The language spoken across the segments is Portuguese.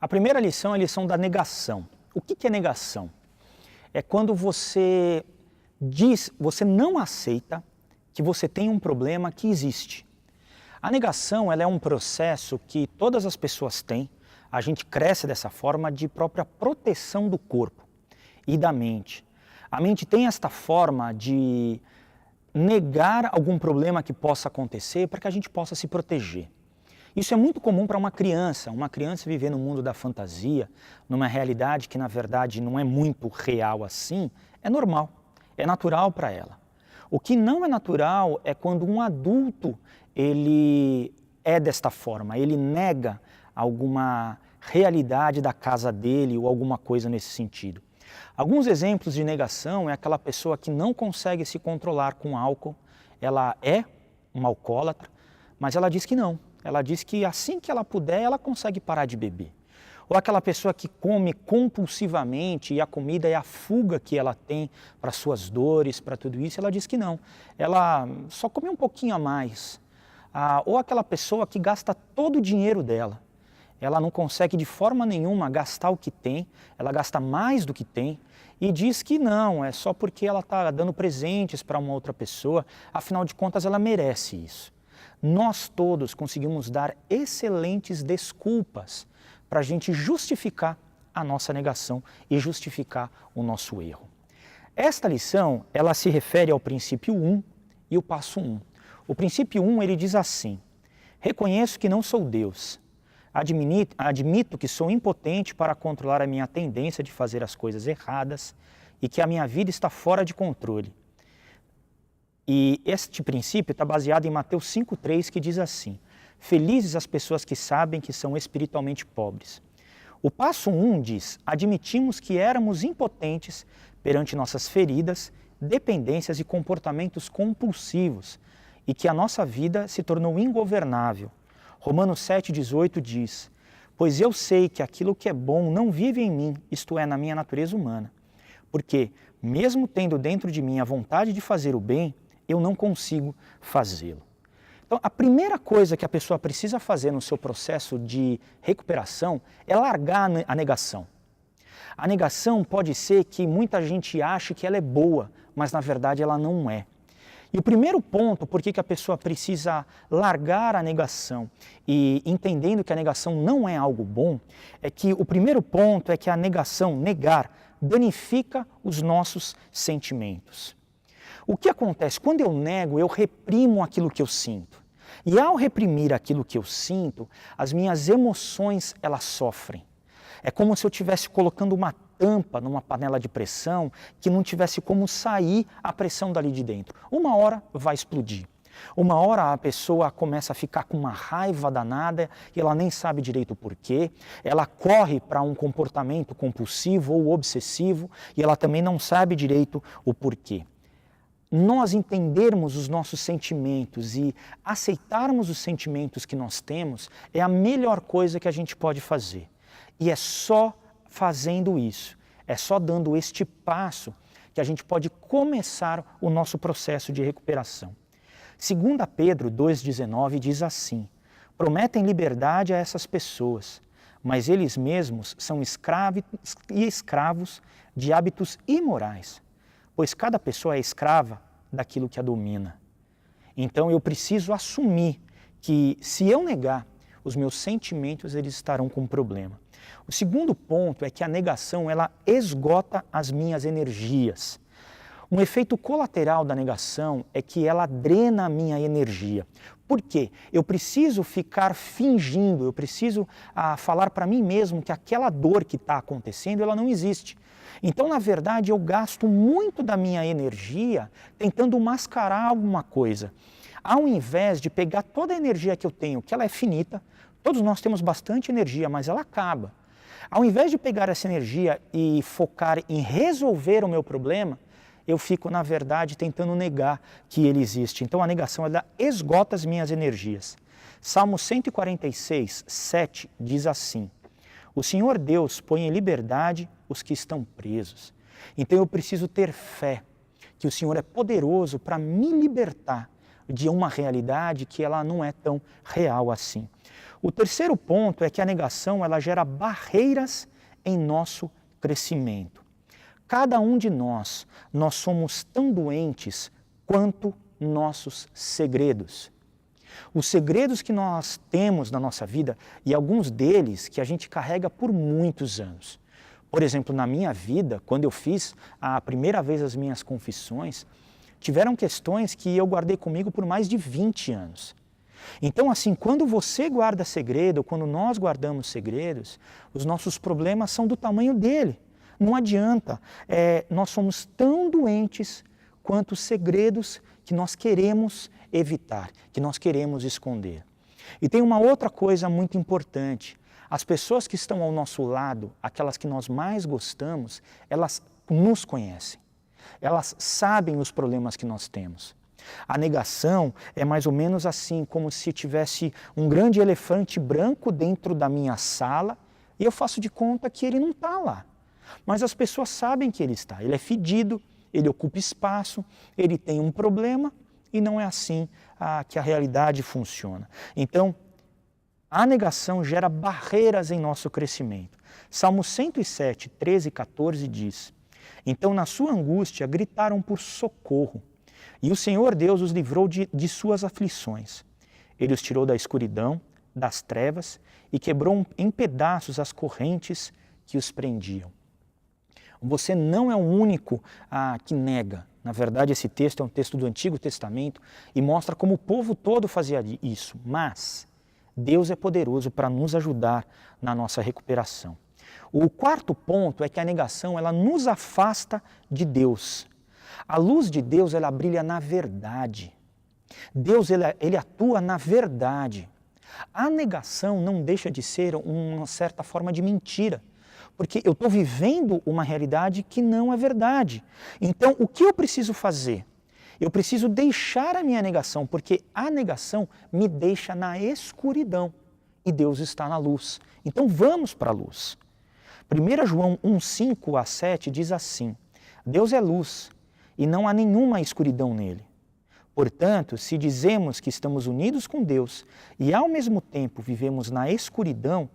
A primeira lição é a lição da negação. O que é negação? É quando você não aceita que você tem um problema que existe. A negação, ela é um processo que todas as pessoas têm. A gente cresce dessa forma de própria proteção do corpo e da mente. A mente tem esta forma de negar algum problema que possa acontecer para que a gente possa se proteger. Isso é muito comum para uma criança viver no mundo da fantasia, numa realidade que na verdade não é muito real assim, é normal, é natural para ela. O que não é natural é quando um adulto ele é desta forma, ele nega alguma realidade da casa dele ou alguma coisa nesse sentido. Alguns exemplos de negação é aquela pessoa que não consegue se controlar com álcool, ela é uma alcoólatra, mas ela diz que não. Ela diz que assim que ela puder, ela consegue parar de beber. Ou aquela pessoa que come compulsivamente e a comida é a fuga que ela tem para suas dores, para tudo isso, ela diz que não. Ela só come um pouquinho a mais. Ou aquela pessoa que gasta todo o dinheiro dela. Ela não consegue de forma nenhuma gastar o que tem, ela gasta mais do que tem e diz que não, é só porque ela está dando presentes para uma outra pessoa, afinal de contas ela merece isso. Nós todos conseguimos dar excelentes desculpas para a gente justificar a nossa negação e justificar o nosso erro. Esta lição, ela se refere ao princípio 1 e o passo 1. O princípio 1, ele diz assim: reconheço que não sou Deus, admito que sou impotente para controlar a minha tendência de fazer as coisas erradas e que a minha vida está fora de controle. E este princípio está baseado em Mateus 5,3, que diz assim: felizes as pessoas que sabem que são espiritualmente pobres. O passo 1 diz: admitimos que éramos impotentes perante nossas feridas, dependências e comportamentos compulsivos e que a nossa vida se tornou ingovernável. Romanos 7,18 diz: pois eu sei que aquilo que é bom não vive em mim, isto é, na minha natureza humana. Porque, mesmo tendo dentro de mim a vontade de fazer o bem, eu não consigo fazê-lo. Então, a primeira coisa que a pessoa precisa fazer no seu processo de recuperação é largar a negação. A negação pode ser que muita gente ache que ela é boa, mas na verdade ela não é. E o primeiro ponto, por que a pessoa precisa largar a negação e entendendo que a negação não é algo bom, é que o primeiro ponto é que a negação, negar, danifica os nossos sentimentos. O que acontece? Quando eu nego, eu reprimo aquilo que eu sinto. E ao reprimir aquilo que eu sinto, as minhas emoções, elas sofrem. É como se eu estivesse colocando uma tampa numa panela de pressão que não tivesse como sair a pressão dali de dentro. Uma hora vai explodir. Uma hora a pessoa começa a ficar com uma raiva danada e ela nem sabe direito o porquê. Ela corre para um comportamento compulsivo ou obsessivo e ela também não sabe direito o porquê. Nós entendermos os nossos sentimentos e aceitarmos os sentimentos que nós temos é a melhor coisa que a gente pode fazer. E é só fazendo isso, é só dando este passo que a gente pode começar o nosso processo de recuperação. 2 Pedro 2,19 diz assim: prometem liberdade a essas pessoas, mas eles mesmos são escravos de hábitos imorais. Pois cada pessoa é escrava daquilo que a domina. Então eu preciso assumir que se eu negar, os meus sentimentos eles estarão com um problema. O segundo ponto é que a negação ela esgota as minhas energias. Um efeito colateral da negação é que ela drena a minha energia. Por quê? Eu preciso ficar fingindo, eu preciso falar para mim mesmo que aquela dor que está acontecendo, ela não existe. Então, na verdade, eu gasto muito da minha energia tentando mascarar alguma coisa. Ao invés de pegar toda a energia que eu tenho, que ela é finita, todos nós temos bastante energia, mas ela acaba. Ao invés de pegar essa energia e focar em resolver o meu problema, eu fico, na verdade, tentando negar que ele existe. Então, a negação ela esgota as minhas energias. Salmo 146, 7 diz assim: o Senhor Deus põe em liberdade os que estão presos. Então, eu preciso ter fé que o Senhor é poderoso para me libertar de uma realidade que ela não é tão real assim. O terceiro ponto é que a negação ela gera barreiras em nosso crescimento. Cada um de nós somos tão doentes quanto nossos segredos. Os segredos que nós temos na nossa vida, e alguns deles que a gente carrega por muitos anos. Por exemplo, na minha vida, quando eu fiz a primeira vez as minhas confissões, tiveram questões que eu guardei comigo por mais de 20 anos. Então, assim, quando você guarda segredo, quando nós guardamos segredos, os nossos problemas são do tamanho dele. Não adianta, nós somos tão doentes quanto os segredos que nós queremos evitar, que nós queremos esconder. E tem uma outra coisa muito importante. As pessoas que estão ao nosso lado, aquelas que nós mais gostamos, elas nos conhecem. Elas sabem os problemas que nós temos. A negação é mais ou menos assim, como se tivesse um grande elefante branco dentro da minha sala e eu faço de conta que ele não está lá. Mas as pessoas sabem que ele está. Ele é fedido, ele ocupa espaço, ele tem um problema e não é assim que a realidade funciona. Então, a negação gera barreiras em nosso crescimento. Salmo 107, 13 e 14 diz: Então na sua angústia gritaram por socorro, e o Senhor Deus os livrou de suas aflições. Ele os tirou da escuridão, das trevas, e quebrou em pedaços as correntes que os prendiam. Você não é o único que nega. Na verdade, esse texto é um texto do Antigo Testamento e mostra como o povo todo fazia isso. Mas Deus é poderoso para nos ajudar na nossa recuperação. O quarto ponto é que a negação ela nos afasta de Deus. A luz de Deus ela brilha na verdade. Deus ele atua na verdade. A negação não deixa de ser uma certa forma de mentira. Porque eu estou vivendo uma realidade que não é verdade. Então, o que eu preciso fazer? Eu preciso deixar a minha negação, porque a negação me deixa na escuridão e Deus está na luz. Então, vamos para a luz. 1 João 1, 5 a 7 diz assim: Deus é luz e não há nenhuma escuridão nele. Portanto, se dizemos que estamos unidos com Deus e ao mesmo tempo vivemos na escuridão,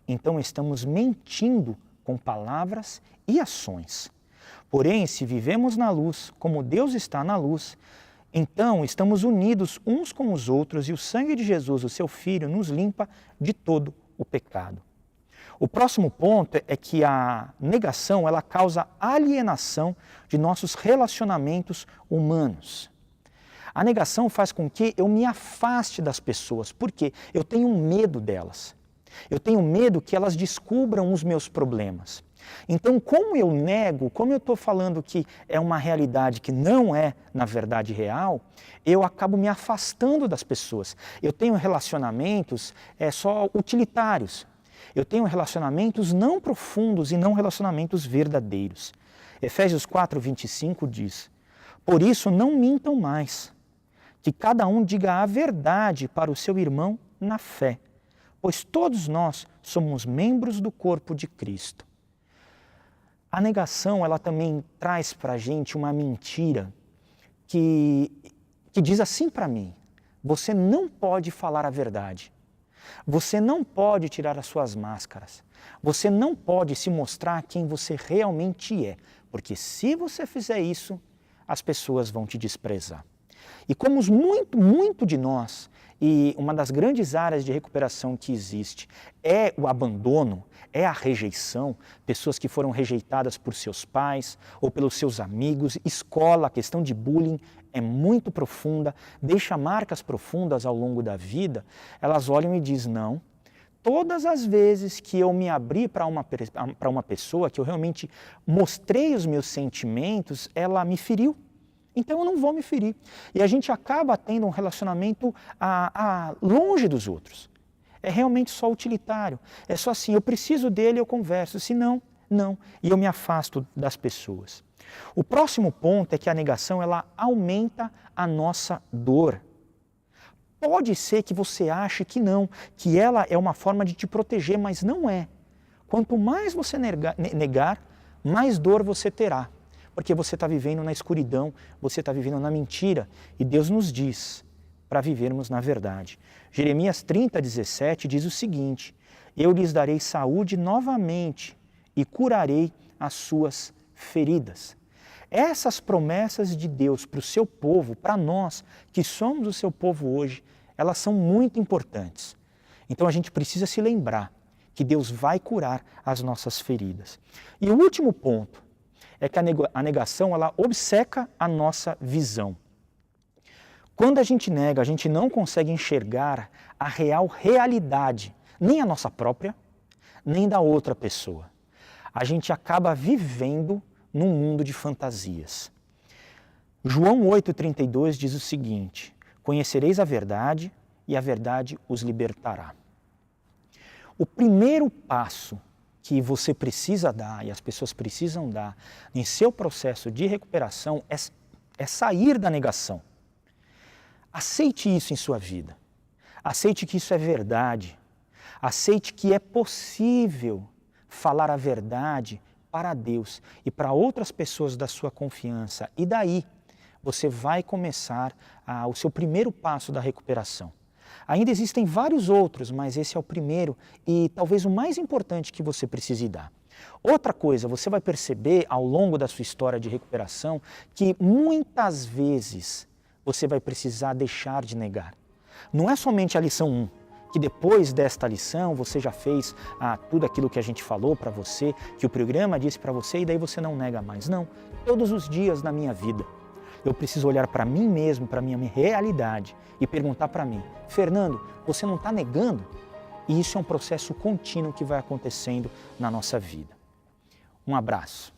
então estamos mentindo com palavras e ações. Porém, se vivemos na luz, como Deus está na luz, então estamos unidos uns com os outros e o sangue de Jesus, o seu Filho, nos limpa de todo o pecado. O próximo ponto é que a negação ela causa alienação de nossos relacionamentos humanos. A negação faz com que eu me afaste das pessoas, porque eu tenho medo delas. Eu tenho medo que elas descubram os meus problemas. Então, como eu nego, como eu estou falando que é uma realidade que não é, na verdade, real, eu acabo me afastando das pessoas. Eu tenho relacionamentos só utilitários. Eu tenho relacionamentos não profundos e não relacionamentos verdadeiros. Efésios 4, 25 diz: Por isso não mintam mais, que cada um diga a verdade para o seu irmão na fé, pois todos nós somos membros do corpo de Cristo. A negação, ela também traz para a gente uma mentira que diz assim para mim: você não pode falar a verdade, você não pode tirar as suas máscaras, você não pode se mostrar quem você realmente é, porque se você fizer isso, as pessoas vão te desprezar. E como muito de nós, e uma das grandes áreas de recuperação que existe é o abandono, é a rejeição, pessoas que foram rejeitadas por seus pais ou pelos seus amigos, escola, a questão de bullying é muito profunda, deixa marcas profundas ao longo da vida, elas olham e dizem: não, todas as vezes que eu me abri para uma pessoa, que eu realmente mostrei os meus sentimentos, ela me feriu. Então eu não vou me ferir. E a gente acaba tendo um relacionamento longe dos outros. É realmente só utilitário. É só assim, eu preciso dele, eu converso. Se não, não. E eu me afasto das pessoas. O próximo ponto é que a negação ela aumenta a nossa dor. Pode ser que você ache que não, que ela é uma forma de te proteger, mas não é. Quanto mais você negar, mais dor você terá. Porque você está vivendo na escuridão, você está vivendo na mentira. E Deus nos diz, para vivermos na verdade. Jeremias 30:17 diz o seguinte: eu lhes darei saúde novamente e curarei as suas feridas. Essas promessas de Deus para o seu povo, para nós que somos o seu povo hoje, elas são muito importantes. Então a gente precisa se lembrar que Deus vai curar as nossas feridas. E o último ponto é que a negação ela obceca a nossa visão. Quando a gente nega, a gente não consegue enxergar a real realidade, nem a nossa própria, nem da outra pessoa. A gente acaba vivendo num mundo de fantasias. João 8,32 diz o seguinte: conhecereis a verdade e a verdade os libertará. O primeiro passo que você precisa dar e as pessoas precisam dar em seu processo de recuperação é sair da negação. Aceite isso em sua vida. Aceite que isso é verdade. Aceite que é possível falar a verdade para Deus e para outras pessoas da sua confiança. E daí você vai começar o seu primeiro passo da recuperação. Ainda existem vários outros, mas esse é o primeiro e talvez o mais importante que você precise dar. Outra coisa, você vai perceber ao longo da sua história de recuperação que muitas vezes você vai precisar deixar de negar. Não é somente a lição 1, que depois desta lição você já fez tudo aquilo que a gente falou para você, que o programa disse para você e daí você não nega mais. Não, todos os dias na minha vida eu preciso olhar para mim mesmo, para a minha realidade e perguntar para mim: Fernando, você não está negando? E isso é um processo contínuo que vai acontecendo na nossa vida. Um abraço.